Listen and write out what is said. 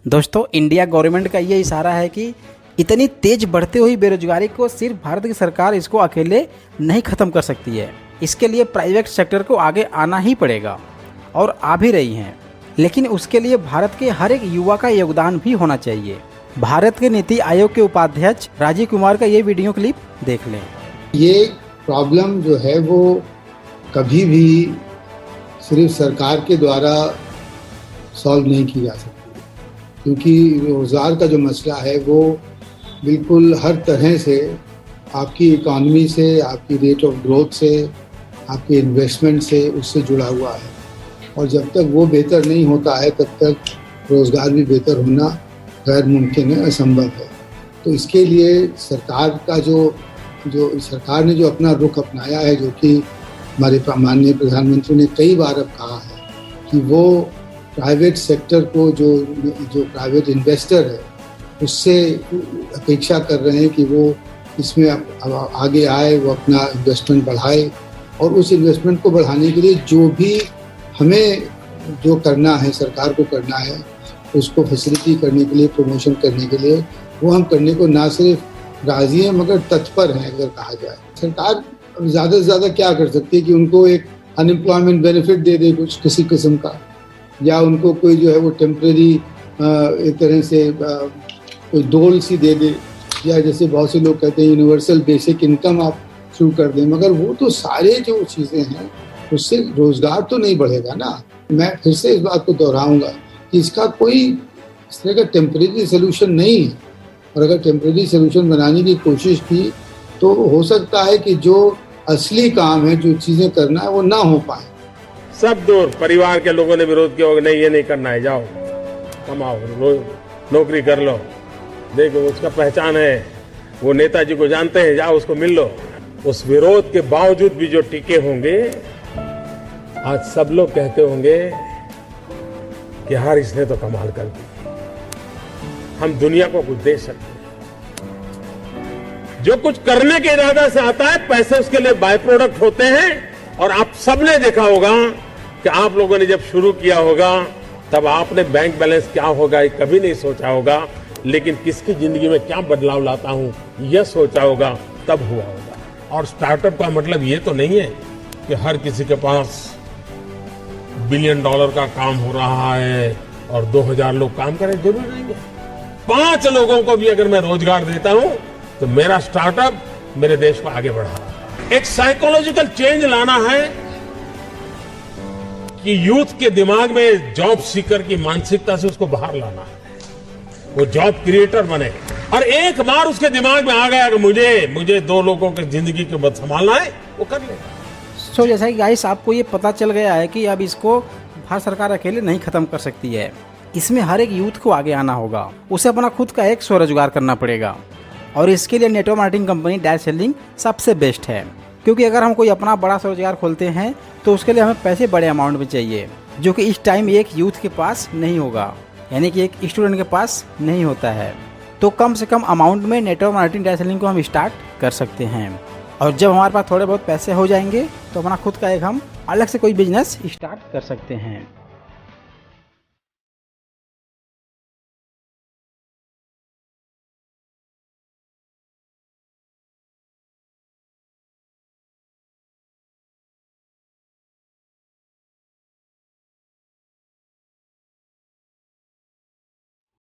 दोस्तों, India government का ये इशारा है कि इतनी तेज बढ़ते हुई बेरोजगारी को सिर्फ भारत की सरकार इसको अकेले नहीं खत्म कर सकती है। इसके लिए प्राइवेट सेक्टर को आगे आना ही पड़ेगा और आ भी रही हैं। लेकिन उसके लिए भारत के हर एक युवा का योगदान भी होना चाहिए। भारत के नीति आयोग के उपाध्यक्ष राजीव कुमार का ये वीडियो क्लिप देख लें। ये प्रॉब्लम जो है वो कभी भी सिर्फ सरकार के द्वारा सॉल्व नहीं की जा सकती, क्योंकि रोज़गार का जो मसला है वो बिल्कुल हर तरह से आपकी इकॉनमी से, आपकी रेट ऑफ ग्रोथ से, आपके इन्वेस्टमेंट से उससे जुड़ा हुआ है। और जब तक वो बेहतर नहीं होता है तब तक रोज़गार भी बेहतर होना गैर मुमकिन है, असंभव है। तो इसके लिए सरकार का जो सरकार ने जो अपना रुख अपनाया है, जो कि हमारे माननीय प्रधानमंत्री ने कई बार अब कहा है कि वो प्राइवेट सेक्टर को जो प्राइवेट इन्वेस्टर है उससे अपेक्षा कर रहे हैं कि वो इसमें अब आगे आए, वो अपना इन्वेस्टमेंट बढ़ाए। और उस इन्वेस्टमेंट को बढ़ाने के लिए जो भी हमें जो करना है, सरकार को करना है, उसको फैसिलिटी करने के लिए, प्रमोशन करने के लिए, वो हम करने को ना सिर्फ राजी हैं मगर तत्पर हैं। अगर कहा जाए सरकार ज़्यादा से ज़्यादा क्या कर सकती है कि उनको एक अनएम्प्लॉयमेंट बेनिफिट दे दे कुछ किसी किस्म का, या उनको कोई जो है वो टेम्प्रेरी एक तरह से कोई डोल सी दे दे, या जैसे बहुत से लोग कहते हैं यूनिवर्सल बेसिक इनकम आप शुरू कर दें। मगर वो तो सारे जो चीज़ें हैं उससे रोज़गार तो नहीं बढ़ेगा ना। मैं फिर से इस बात को दोहराऊंगा कि इसका कोई इस तरह का टेम्प्रेरी सोल्यूशन नहीं है। और अगर टेम्प्रेरी सोल्यूशन बनाने की कोशिश की तो हो सकता है कि जो असली काम है, जो चीज़ें करना है, वो ना हो पाए। सब दूर परिवार के लोगों ने विरोध किया होगा, नहीं ये नहीं करना है, जाओ कमाओ, नौकरी कर लो, देखो उसका पहचान है, वो नेताजी को जानते हैं, जाओ उसको मिल लो। उस विरोध के बावजूद भी जो टिके होंगे, आज सब लोग कहते होंगे कि यार इसने तो कमाल कर दी, हम दुनिया को कुछ दे सकते हैं। जो कुछ करने के इरादा से आता है, पैसे उसके लिए बाय प्रोडक्ट होते हैं। और आप सबने देखा होगा कि आप लोगों ने जब शुरू किया होगा तब आपने बैंक बैलेंस क्या होगा ये कभी नहीं सोचा होगा, लेकिन किसकी जिंदगी में क्या बदलाव लाता हूं यह सोचा होगा, तब हुआ होगा। और स्टार्टअप का मतलब ये तो नहीं है कि हर किसी के पास $1 बिलियन का काम हो रहा है और 2000 लोग काम करें, जरूर रहेंगे। 5 लोगों को भी अगर मैं रोजगार देता हूं तो मेरा स्टार्टअप मेरे देश को आगे बढ़ा रहा है। एक साइकोलॉजिकल चेंज लाना है कि यूथ के दिमाग में जॉब सीकर की मानसिकता से उसको बाहर लाना है, वो जॉब क्रिएटर बने। और एक बार उसके दिमाग में आ गया कि मुझे 2 लोगों की जिंदगी को बस संभालना है, वो कर लेगा। सो जैसा कि गाइस आपको ये पता चल गया है कि अब इसको भारत सरकार अकेले नहीं खत्म कर सकती है। इसमें हर एक यूथ को आगे आना होगा, उसे अपना खुद का एक स्वरोजगार करना पड़ेगा। और इसके लिए network marketing company direct selling सबसे बेस्ट है, क्योंकि अगर हम कोई अपना बड़ा स्वरोजगार खोलते हैं तो उसके लिए हमें पैसे बड़े अमाउंट में चाहिए, जो कि इस टाइम एक यूथ के पास नहीं होगा, यानी कि एक स्टूडेंट के पास नहीं होता है। तो कम से कम अमाउंट में नेटवर्क मार्केटिंग डायरेक्ट सेलिंग को हम स्टार्ट कर सकते हैं। और जब हमारे पास थोड़े बहुत पैसे हो जाएंगे तो अपना खुद का एक हम अलग से कोई बिजनेस स्टार्ट कर सकते हैं।